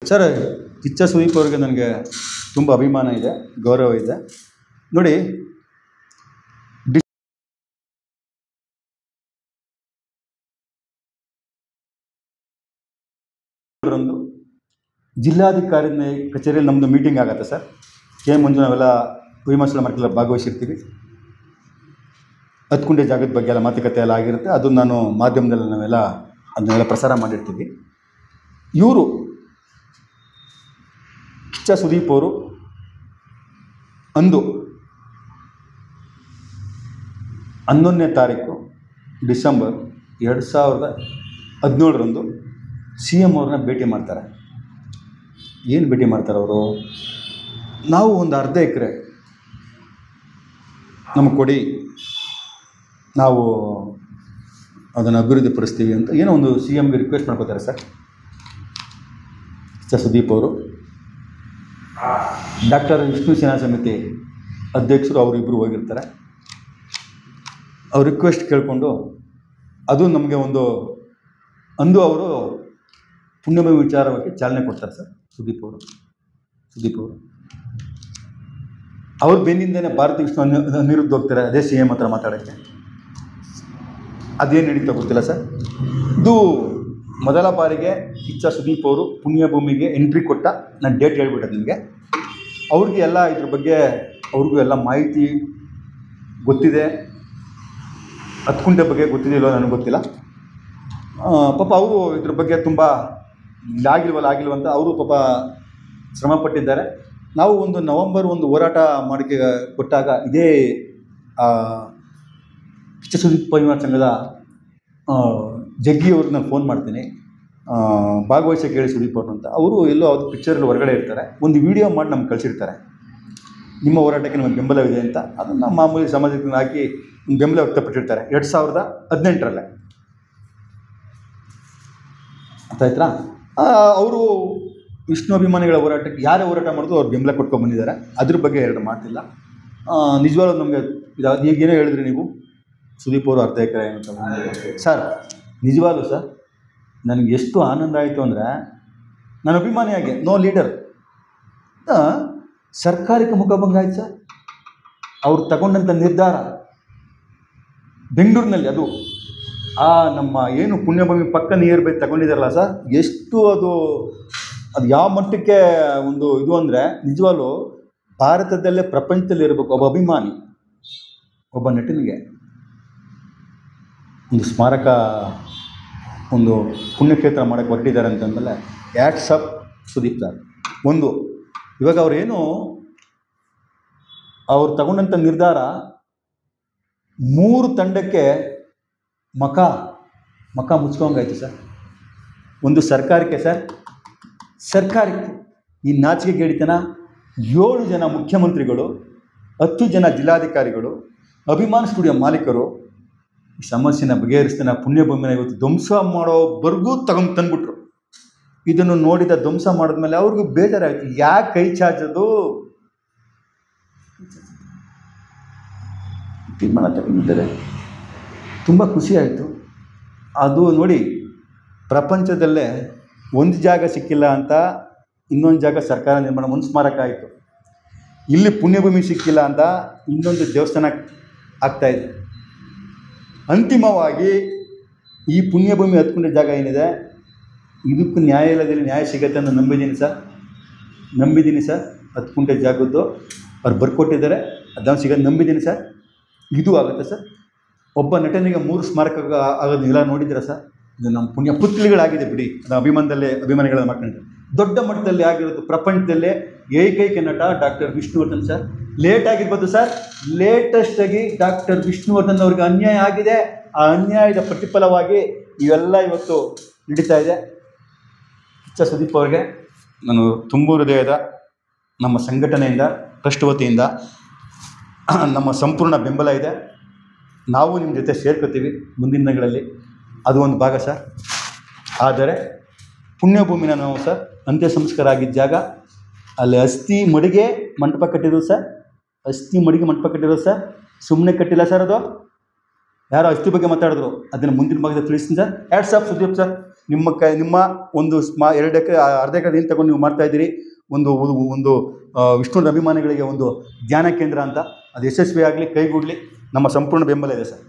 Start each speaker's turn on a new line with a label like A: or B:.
A: Sir, Kichcha Sudeep ಅವ್ರಿಗೆ ನನಗೆ ತುಂಬ ಅಭಿಮಾನ ಇದೆ, ಗೌರವ ಇದೆ. ನೋಡಿ, ಜಿಲ್ಲಾಧಿಕಾರಿ ಕಚೇರಿಯಲ್ಲಿ ನಮ್ಮದು ಮೀಟಿಂಗ್ ಆಗುತ್ತೆ ಸರ್. ಕೆ ಮುಂಜು ನಾವೆಲ್ಲ ವಿಮರ್ಶೆ ಮಾಡ್ಕೆಲ್ಲ ಭಾಗವಹಿಸಿರ್ತೀವಿ. ಹತ್ಕುಂಟೆ ಜಾಗದ ಬಗ್ಗೆ ಎಲ್ಲ ಮಾತುಕತೆ ಎಲ್ಲ ಆಗಿರುತ್ತೆ. ಅದು ನಾನು ಮಾಧ್ಯಮದಲ್ಲಿ ನಾವೆಲ್ಲ ಅದನ್ನೆಲ್ಲ ಪ್ರಸಾರ ಮಾಡಿರ್ತೀವಿ. ಇವರು ಕಿಚ್ಚ ಸುದೀಪ್ ಅವರು ಅಂದು 11ನೇ ತಾರೀಕು ಡಿಸೆಂಬರ್ 2017 CM ಅವ್ರನ್ನ ಭೇಟಿ ಮಾಡ್ತಾರೆ. ಏನು ಭೇಟಿ ಮಾಡ್ತಾರೆ ಅವರು? ನಾವು ಒಂದು ಅರ್ಧ ಎಕರೆ ನಮಗೆ ಕೊಡಿ, ನಾವು ಅದನ್ನು ಅಭಿವೃದ್ಧಿ ಪಡಿಸ್ತೀವಿ ಅಂತ ಏನೋ ಒಂದು CMಗೆ ರಿಕ್ವೆಸ್ಟ್ ಮಾಡ್ಕೋತಾರೆ ಸರ್. ಕಿಚ್ಚ ಸುದೀಪ್ ಅವರು ಡಾಕ್ಟರ್ ವಿಷ್ಣು ಸೇನಾ ಸಮಿತಿ ಅಧ್ಯಕ್ಷರು ಅವರಿಬ್ಬರು ಹೋಗಿರ್ತಾರೆ. ಅವ್ರ ರಿಕ್ವೆಸ್ಟ್ ಕೇಳಿಕೊಂಡು ಅದು ನಮಗೆ ಒಂದು ಅಂದು ಅವರು ಪುಣ್ಯಭೂಮಿ ವಿಚಾರವಾಗಿ ಚಾಲನೆ ಕೊಡ್ತಾರೆ ಸರ್. ಸುದೀಪ್ ಅವರು ಅವ್ರ ಬೆನ್ನಿಂದನೇ ಭಾರತ ವಿಷ್ಣು ಅನಿರುದ್ಧ ಹೋಗ್ತಾರೆ ಅದೇ CM ಹತ್ರ ಮಾತಾಡೋಕ್ಕೆ. ಅದೇನು ನಡೀತಾ ಗೊತ್ತಿಲ್ಲ ಸರ್. ಇದು ಮೊದಲ ಬಾರಿಗೆ ಕಿಚ್ಚ ಸುದೀಪ್ ಅವರು ಪುಣ್ಯಭೂಮಿಗೆ ಎಂಟ್ರಿ ಕೊಟ್ಟ. ನಾನು ಡೇಟ್ ಹೇಳ್ಬಿಟ್ಟೆ ನಿಮಗೆ. ಅವ್ರಿಗೆ ಎಲ್ಲ ಇದ್ರ ಬಗ್ಗೆ ಅವ್ರಿಗೂ ಎಲ್ಲ ಮಾಹಿತಿ ಗೊತ್ತಿದೆ. ಹತ್ಕುಂಟೆ ಬಗ್ಗೆ ಗೊತ್ತಿದೆಯಲ್ಲೋ ನನಗೆ ಗೊತ್ತಿಲ್ಲ. ಪಾಪ ಅವರು ಇದ್ರ ಬಗ್ಗೆ ತುಂಬ ಆಗಿಲ್ವಲ್ಲ ಅಂತ ಅವರು ಪಾಪ ಶ್ರಮಪಟ್ಟಿದ್ದಾರೆ. ನಾವು ಒಂದು ನವಂಬರ್ ಹೋರಾಟ ಮಾಡಿಕೆ ಕೊಟ್ಟಾಗ ಇದೇ ಕಿಚ್ಚ ಸುದೀಪ್ ಅಭಿಮಾನ ಸಂಘದ ಜಗ್ಗಿ ಅವ್ರಿಗೆ ನಾನು ಫೋನ್ ಮಾಡ್ತೀನಿ, ಭಾಗವಹಿಸೋಕೆ ಹೇಳಿ ಸುದೀಪ್ ಅವ್ರನ್ನ ಅಂತ. ಅವರು ಎಲ್ಲೋ ಅವ್ರ ಪಿಕ್ಚರಲ್ಲಿ ಹೊರಗಡೆ ಇರ್ತಾರೆ. ಒಂದು ವಿಡಿಯೋ ಮಾಡಿ ನಮ್ಗೆ ಕಳಿಸಿರ್ತಾರೆ, ನಿಮ್ಮ ಹೋರಾಟಕ್ಕೆ ನಮಗೆ ಬೆಂಬಲವಿದೆ ಅಂತ. ಅದನ್ನು ಮಾಮೂಲಿ ಸಮಾಜಕ್ಕೆ ಹಾಕಿ ಬೆಂಬಲ ವ್ಯಕ್ತಪಟ್ಟಿರ್ತಾರೆ 2018 ಅರ್ಥಾಯ್ತಾ? ಅವರು ವಿಷ್ಣು ಅಭಿಮಾನಿಗಳ ಹೋರಾಟಕ್ಕೆ ಯಾರೇ ಹೋರಾಟ ಮಾಡಿದ್ರು ಅವ್ರು ಬೆಂಬಲ ಕೊಟ್ಕೊಂಡು ಬಂದಿದ್ದಾರೆ. ಅದ್ರ ಬಗ್ಗೆ ಎರಡು ಮಾತಿಲ್ಲ. ನಿಜವಾಗ್ಲೂ ನಮಗೆ ಈಗೇನೋ ಹೇಳಿದ್ರಿ ನೀವು, ಸುದೀಪ್ ಅವರು ಅರ್ಧ ಎಕರೆ ಅಂತ ಸರ್. ನಿಜವಾಗ್ಲೂ ಸರ್ ನನಗೆ ಎಷ್ಟು ಆನಂದ ಆಯಿತು ಅಂದರೆ, ನನ್ನ ಅಭಿಮಾನಿಯಾಗಿ ನೋ ಲೀಡರ್ ಸರ್ಕಾರಕ್ಕೆ ಮುಖಭಂಗ ಆಯ್ತು ಸರ್. ಅವ್ರು ತಗೊಂಡಂಥ ನಿರ್ಧಾರ ಬೆಂಗಳೂರಿನಲ್ಲಿ, ಅದು ನಮ್ಮ ಏನು ಪುಣ್ಯಭೂಮಿ ಪಕ್ಕ ನಿಯರ್ ಬೈ ತಗೊಂಡಿದ್ದಾರಲ್ಲ ಸರ್, ಎಷ್ಟು ಅದು ಯಾವ ಮಟ್ಟಕ್ಕೆ ಒಂದು ಇದು ಅಂದರೆ, ನಿಜವಾಗ್ಲೂ ಭಾರತದಲ್ಲೇ ಪ್ರಪಂಚದಲ್ಲಿ ಇರಬೇಕು ಒಬ್ಬ ಅಭಿಮಾನಿ, ಒಬ್ಬ ನಟನಿಗೆ ಒಂದು ಸ್ಮಾರಕ, ಒಂದು ಪುಣ್ಯಕ್ಷೇತ್ರ ಮಾಡೋಕ್ಕೆ ಹೊರಟಿದ್ದಾರೆ ಅಂತಂದಮೇಲೆ ಹ್ಯಾಟ್ಸ್ ಆಫ್ ಸುದೀಪ್ ಸರ್. ಇವಾಗ ಅವ್ರು ತಗೊಂಡಂಥ ನಿರ್ಧಾರ 3 ತಂಡಕ್ಕೆ ಮಖ ಮುಚ್ಕೊಂಗಾಯ್ತು ಸರ್. ಒಂದು ಸರ್ಕಾರಕ್ಕೆ ಸರ್, ಸರ್ಕಾರಕ್ಕೆ ಈ ನಾಚಿಕೆ ಗೇಡಿತನ 7 ಜನ ಮುಖ್ಯಮಂತ್ರಿಗಳು, 10 ಜನ ಜಿಲ್ಲಾಧಿಕಾರಿಗಳು, ಅಭಿಮಾನ ಸ್ಟುಡಿಯೋ ಮಾಲೀಕರು ಈ ಸಮಸ್ಯೆನ ಬಗೆಹರಿಸ್ತಾನೆ ಪುಣ್ಯಭೂಮಿನ ಇವತ್ತು ಧ್ವಂಸ ಮಾಡೋವರೆಗೂ ತಂದುಬಿಟ್ರು. ಇದನ್ನು ನೋಡಿದ ಧ್ವಂಸ ಮಾಡಿದ್ಮೇಲೆ ಅವ್ರಿಗೂ ಬೇಜಾರಾಯಿತು. ಯಾಕೆ ಕೈ ಚಾಚೋದು? ತೀರ್ಮಾನ ತಗೊಂಡಿದ್ದಾರೆ. ತುಂಬ ಖುಷಿಯಾಯಿತು. ಅದು ನೋಡಿ, ಪ್ರಪಂಚದಲ್ಲೇ ಒಂದು ಜಾಗ ಸಿಕ್ಕಿಲ್ಲ ಅಂತ ಇನ್ನೊಂದು ಜಾಗ ಸರ್ಕಾರ ನಿರ್ಮಾಣ, ಒಂದು ಸ್ಮಾರಕ ಆಯಿತು. ಇಲ್ಲಿ ಪುಣ್ಯಭೂಮಿ ಸಿಕ್ಕಿಲ್ಲ ಅಂತ ಇನ್ನೊಂದು ದೇವಸ್ಥಾನ ಆಗ್ತಾಯಿದೆ. ಅಂತಿಮವಾಗಿ ಈ ಪುಣ್ಯಭೂಮಿ ಹತ್ಕೊಂಡ ಜಾಗ ಏನಿದೆ, ಇದಕ್ಕೂ ನ್ಯಾಯಾಲಯದಲ್ಲಿ ನ್ಯಾಯ ಸಿಗುತ್ತೆ ಅಂತ ನಂಬಿದ್ದೀನಿ ಸರ್. ಹತ್ಕುಂಟೆ ಜಾಗದ್ದು ಅವ್ರು ಬರ್ಕೊಟ್ಟಿದ್ದಾರೆ, ಅದನ್ನು ಸಿಗೋದು ನಂಬಿದ್ದೀನಿ ಸರ್. ಇದು ಆಗುತ್ತೆ ಸರ್. ಒಬ್ಬ ನಟನಿಗೆ 3 ಸ್ಮಾರಕ ಆಗೋದು ನೀವೆಲ್ಲ ನೋಡಿದ್ದೀರಾ ಸರ್. ಇದು ನಮ್ಮ ಪುಣ್ಯ ಪುತ್ಲಿಗಳಾಗಿದೆ ಬಿಡಿ. ಅದು ಅಭಿಮಾನಿಗಳ ಮಾಡ್ಕೊಂಡಿದ್ದಾರೆ. ದೊಡ್ಡ ಮಟ್ಟದಲ್ಲಿ ಆಗಿರೋದು ಪ್ರಪಂಚದಲ್ಲೇ ಏಕೈಕ ನಟ ಡಾಕ್ಟರ್ ವಿಷ್ಣುವರ್ಧನ್ ಸರ್. ಲೇಟ್ ಆಗಿರ್ಬೋದು ಸರ್, ಲೇಟೆಸ್ಟಾಗಿ ಡಾಕ್ಟರ್ ವಿಷ್ಣುವರ್ಧನ್ ಅವ್ರಿಗೆ ಅನ್ಯಾಯ ಆಗಿದೆ. ಆ ಅನ್ಯಾಯದ ಪ್ರತಿಫಲವಾಗಿ ಇವೆಲ್ಲ ಇವತ್ತು ನಡೀತಾ ಇದೆ. ಕಿಚ್ಚ ಸುದೀಪ್ ಅವ್ರಿಗೆ ನಾನು ತುಂಬ ಹೃದಯದ ನಮ್ಮ ಸಂಘಟನೆಯಿಂದ, ಟ್ರಸ್ಟ್ ವತಿಯಿಂದ ನಮ್ಮ ಸಂಪೂರ್ಣ ಬೆಂಬಲ ಇದೆ. ನಾವು ನಿಮ್ಮ ಜೊತೆ ಸೇರ್ಕೋತೀವಿ ಮುಂದಿನ ದಿನಗಳಲ್ಲಿ. ಅದು ಒಂದು ಭಾಗ ಸರ್. ಆದರೆ ಪುಣ್ಯಭೂಮಿನ ನಾವು ಸರ್ ಅಂತ್ಯ ಸಂಸ್ಕಾರ ಆಗಿದ್ದ ಜಾಗ, ಅಲ್ಲಿ ಅಸ್ಥಿ ಮಡಿಗೆ ಮಂಟಪ ಕಟ್ಟಿರೋದು ಸರ್. ಸುಮ್ಮನೆ ಕಟ್ಟಿಲ್ಲ ಸರ್. ಅದು ಯಾರೋ ಅಸ್ಥಿ ಬಗ್ಗೆ ಮಾತಾಡಿದ್ರು, ಅದನ್ನು ಮುಂದಿನ ಭಾಗದಲ್ಲಿ ತಿಳಿಸ್ತೀನಿ sir. Hats off Sudeep sir. ನಿಮ್ಮ ಒಂದು 2 ಎಕರೆ ಅರ್ಧ ಎಕರೆ ಏನು ತಗೊಂಡು ನೀವು ಮಾಡ್ತಾಯಿದ್ದೀರಿ, ಒಂದು ವಿಷ್ಣುವಿನ ಅಭಿಮಾನಿಗಳಿಗೆ ಒಂದು ಧ್ಯಾನ ಕೇಂದ್ರ ಅಂತ. ಅದು ಯಶಸ್ವಿಯಾಗಲಿ, ಕೈಗೂಡಲಿ, ನಮ್ಮ ಸಂಪೂರ್ಣ ಬೆಂಬಲ ಇದೆ ಸರ್.